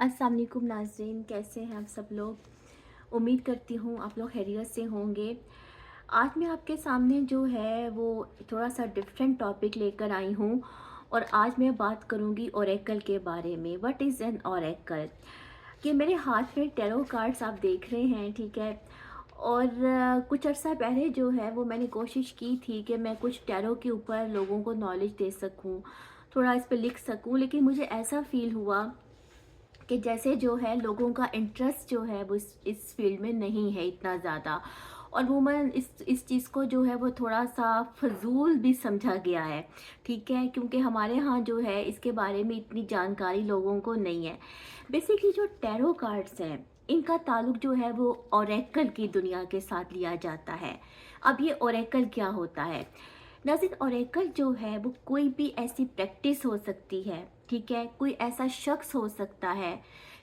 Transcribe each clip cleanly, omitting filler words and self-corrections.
अस्सलाम वालेकुम नाज़रीन, कैसे हैं आप सब लोग। उम्मीद करती हूँ आप लोग खैरियत से होंगे। आज मैं आपके सामने जो है वो थोड़ा सा डिफरेंट टॉपिक लेकर आई हूँ और आज मैं बात करूँगी ओरेकल के बारे में। What is an Oracle. कि मेरे हाथ में टैरो कार्ड्स आप देख रहे हैं, ठीक है। और कुछ अर्सा पहले जो है वो मैंने कोशिश की थी कि मैं कुछ टैरो के ऊपर लोगों को नॉलेज दे सकूँ, थोड़ा इस पे लिख सकूँ, लेकिन मुझे ऐसा फ़ील हुआ कि जैसे जो है लोगों का इंटरेस्ट जो है वो इस फील्ड में नहीं है इतना ज़्यादा। और वूमन इस चीज़ को जो है वो थोड़ा सा फजूल भी समझा गया है, ठीक है, क्योंकि हमारे यहाँ जो है इसके बारे में इतनी जानकारी लोगों को नहीं है। बेसिकली जो टैरो कार्ड्स हैं इनका ताल्लुक जो है वो ओरेकल की दुनिया के साथ लिया जाता है। अब ये ओरेकल क्या होता है नाज़रीन। ओरेकल जो है वो कोई भी ऐसी प्रैक्टिस हो सकती है, ठीक है, कोई ऐसा शख्स हो सकता है,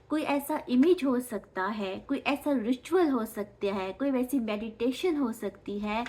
कोई ऐसा इमेज हो सकता है, कोई ऐसा रिचुअल हो सकता है, कोई वैसी मेडिटेशन हो सकती है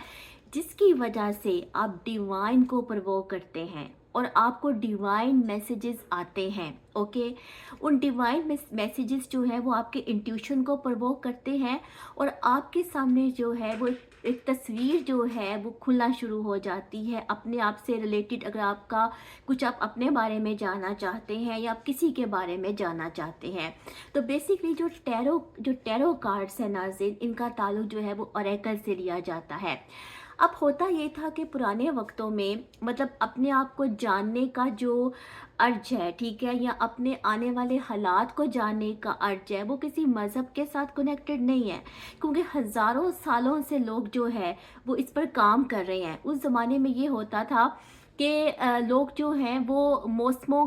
जिसकी वजह से आप डिवाइन को प्रवोक करते हैं और आपको डिवाइन मैसेजेस आते हैं। ओके, उन डिवाइन मैसेजेस जो है वो आपके इंट्यूशन को प्रवोक करते हैं और आपके सामने जो है वो एक तस्वीर जो है वो खुलना शुरू हो जाती है अपने आप से रिलेटेड। अगर आपका कुछ आप अपने बारे में जानना चाहते हैं या आप किसी के बारे में जानना चाहते हैं, तो बेसिकली जो टैरो कार्ड्स है नाज़रीन, इनका ताल्लुक जो है वो ओरेकल से लिया जाता है। अब होता ये था कि पुराने वक्तों में मतलब अपने आप को जानने का जो अर्ज है, ठीक है, या अपने आने वाले हालात को जानने का अर्ज है, वो किसी मज़हब के साथ कनेक्टेड नहीं है, क्योंकि हज़ारों सालों से लोग जो है वो इस पर काम कर रहे हैं। उस ज़माने में ये होता था कि लोग जो हैं वो मौसमों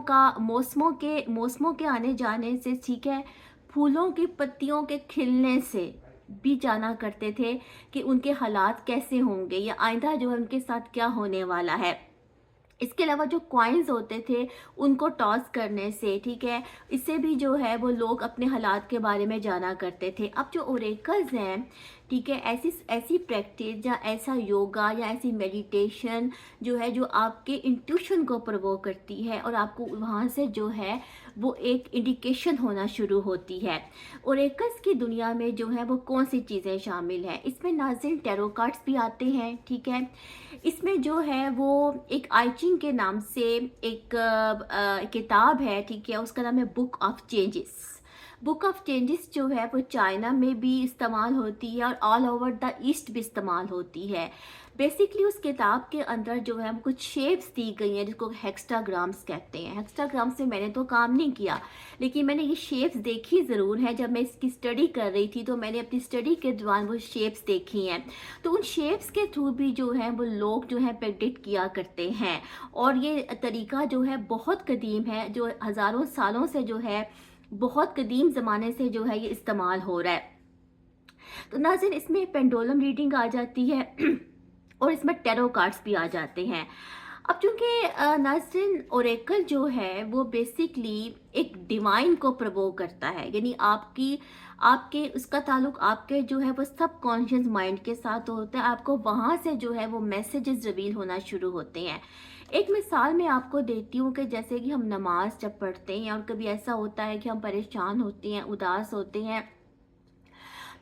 के आने जाने से, ठीक है, फूलों की पत्तियों के खिलने से भी जाना करते थे कि उनके हालात कैसे होंगे या आइंदा जो है उनके साथ क्या होने वाला है। इसके अलावा जो कॉइन्स होते थे उनको टॉस करने से, ठीक है, इससे भी जो है वो लोग अपने हालात के बारे में जाना करते थे। अब जो ओरेकल्स हैं, ठीक है, ऐसी ऐसी प्रैक्टिस या ऐसा योगा या ऐसी मेडिटेशन जो है जो आपके इंट्यूशन को प्रवोक करती है और आपको वहाँ से जो है वो एक इंडिकेशन होना शुरू होती है। ओरेकल्स की दुनिया में जो है वो कौन सी चीज़ें शामिल हैं, इसमें नाज़रीन टैरो कार्ड्स भी आते हैं, ठीक है। इसमें जो है वो एक आई चिंग के नाम से एक किताब है, ठीक है, उसका नाम है book of changes. Book of changes जो है वो चाइना में भी इस्तेमाल होती है और ऑल ओवर द ईस्ट भी इस्तेमाल होती है। बेसिकली उस किताब के अंदर जो है कुछ शेप्स दी गई हैं जिसको हेक्साग्राम्स कहते हैं। हेक्साग्राम से मैंने तो काम नहीं किया, लेकिन मैंने ये शेप्स देखी ज़रूर है। जब मैं इसकी स्टडी कर रही थी तो मैंने अपनी स्टडी के दौरान वो शेप्स देखी हैं। तो उन शेप्स के थ्रू भी जो है वो लोग जो है प्रेडिक्ट किया करते हैं और ये तरीका जो है बहुत कदीम है, जो हज़ारों सालों से जो है बहुत कदीम ज़माने से जो है ये इस्तेमाल हो रहा है। तो नाज़रीन इसमें पेंडुलम रीडिंग आ जाती है और इसमें टैरो कार्ड्स भी आ जाते हैं। अब चूंकि नाज़रीन ओरेकल जो है वो बेसिकली एक डिवाइन को प्रवोक करता है, यानी आपके उसका ताल्लुक आपके जो है वो सब कॉन्शियस माइंड के साथ होता है। आपको वहाँ से जो है वो मैसेजेस रिवील होना शुरू होते हैं। एक मिसाल मैं आपको देती हूँ कि जैसे कि हम नमाज जब पढ़ते हैं और कभी ऐसा होता है कि हम परेशान होते हैं, उदास होते हैं,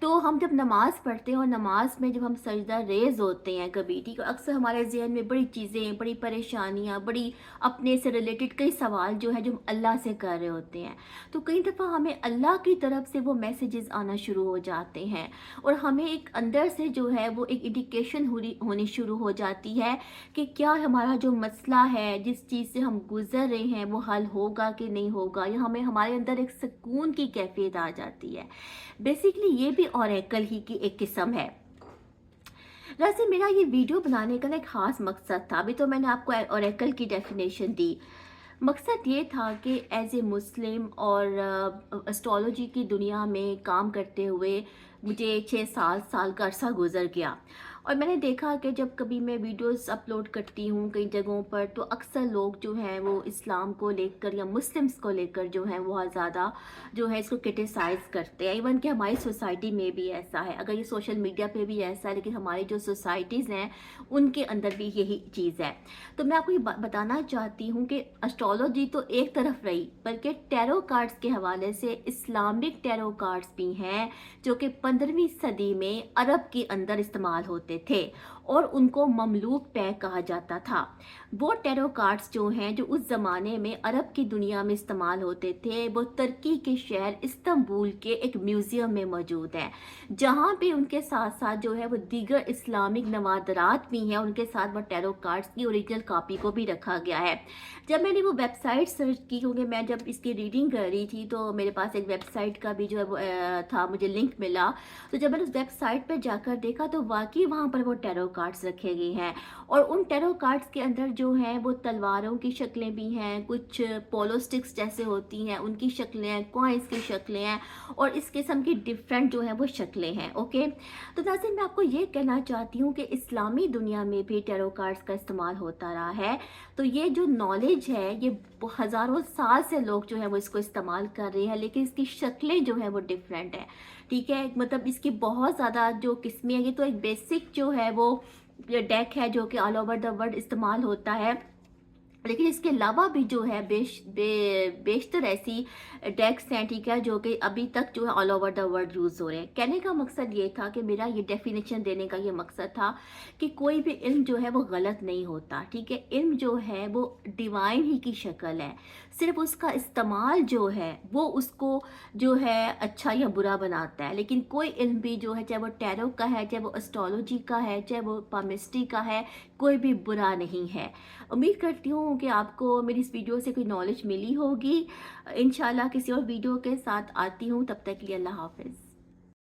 तो हम जब नमाज़ पढ़ते हैं और नमाज में जब हम सजदा रेज़ होते हैं कभी, ठीक है, अक्सर हमारे ज़हन में बड़ी चीज़ें, बड़ी परेशानियाँ, बड़ी अपने से रिलेटेड कई सवाल जो है जो हम अल्लाह से कर रहे होते हैं। तो कई दफ़ा हमें अल्लाह की तरफ से वो मैसेजेस आना शुरू हो जाते हैं और हमें एक अंदर से जो है वो एक इंडिकेशन होनी शुरू हो जाती है कि क्या हमारा जो मसला है, जिस चीज़ से हम गुज़र रहे हैं, वो हल होगा कि नहीं होगा, या हमें हमारे अंदर एक सुकून की कैफियत आ जाती है। बेसिकली ये भी ओरेकल ही की एक किस्म है। वैसे मेरा ये वीडियो बनाने का ना एक ख़ास मकसद था। अभी तो मैंने आपको ओरेकल की डेफिनेशन दी। मकसद ये था कि एज ए मुस्लिम और एस्ट्रोलॉजी की दुनिया में काम करते हुए मुझे 6 साल का अरसा गुजर गया اور मैंने देखा कि जब कभी मैं वीडियोस अपलोड करती हूँ कई जगहों पर, तो अक्सर लोग जो हैं वो इस्लाम को लेकर या मुस्लिम्स को लेकर जो है बहुत ज़्यादा जो है इसको क्रिटिसाइज़ करते हैं। इवन कि हमारी सोसाइटी में भी ऐसा है, अगर ये सोशल मीडिया पे भी ऐसा है, लेकिन हमारी जो सोसाइटीज़ हैं उनके अंदर भी यही चीज़ है। तो मैं आपको ये बताना चाहती हूँ कि एस्ट्रोलॉजी तो एक तरफ रही, बल्कि टैरो कार्ड्स के हवाले से इस्लामिक टैरो कार्ड्स भी हैं जो कि 15वीं सदी में अरब के अंदर इस्तेमाल होते थे और उनको ममलूक पैक कहा जाता था। वो टैरो कार्ड्स जो हैं जो उस ज़माने में अरब की दुनिया में इस्तेमाल होते थे, वो तुर्की के शहर इस्तांबुल के एक म्यूज़ियम में मौजूद है, जहाँ पे उनके साथ साथ जो है वो दीगर इस्लामिक नवादरात भी हैं, उनके साथ वो टैरो कार्ड्स की ओरिजिनल कॉपी को भी रखा गया है। जब मैंने वो वेबसाइट सर्च की, क्योंकि मैं जब इसकी रीडिंग कर रही थी तो मेरे पास एक वेबसाइट का भी जो है वो था, मुझे लिंक मिला। तो जब मैंने उस वेबसाइट पर जाकर देखा तो वाकई वहाँ पर वो टैरो कार्ड्स रखे गए हैं, और उन टैरो कार्ड्स के अंदर जो हैं वो तलवारों की शक्लें भी हैं, कुछ पोलो स्टिक्स जैसे होती हैं उनकी शक्लें हैं, कॉइन्स की शक्लें हैं, और इस किस्म की डिफरेंट जो है वो शक्लें हैं। ओके, तो नाज़रीन मैं आपको ये कहना चाहती हूँ कि इस्लामी दुनिया में भी टैरो कार्ड्स का इस्तेमाल होता रहा है। तो ये जो नॉलेज है ये हज़ारों साल से लोग जो है वो इसको इस्तेमाल कर रहे हैं, लेकिन इसकी शक्लें जो है वो डिफरेंट है। ठीक है, मतलब इसकी बहुत ज़्यादा जो किस्में हैं, ये तो एक बेसिक जो है वो डेक है जो कि ऑल ओवर द वर्ल्ड इस्तेमाल होता है, लेकिन इसके अलावा भी जो है बेशतर ऐसी डेक्स हैं, ठीक है, जो कि अभी तक जो है all over the world use हो रहे हैं। कहने का मकसद ये था कि मेरा ये डेफिनेशन देने का ये मकसद था कि कोई भी इल्म जो है वो गलत नहीं होता। ठीक है, इल्म जो है वो डिवाइन ही की शक्ल है, सिर्फ उसका इस्तेमाल जो है वो उसको जो है अच्छा या बुरा बनाता है। लेकिन कोई इल्म भी जो है, चाहे वो टैरो का है, चाहे वो एस्ट्रोलॉजी का है, चाहे वो पामिस्ट्री का है, कोई भी बुरा नहीं है। उम्मीद करती हूँ कि आपको मेरी इस वीडियो से कोई नॉलेज मिली होगी। इंशाल्लाह किसी और वीडियो के साथ आती हूँ, तब तक के लिए अल्लाह हाफ़िज़।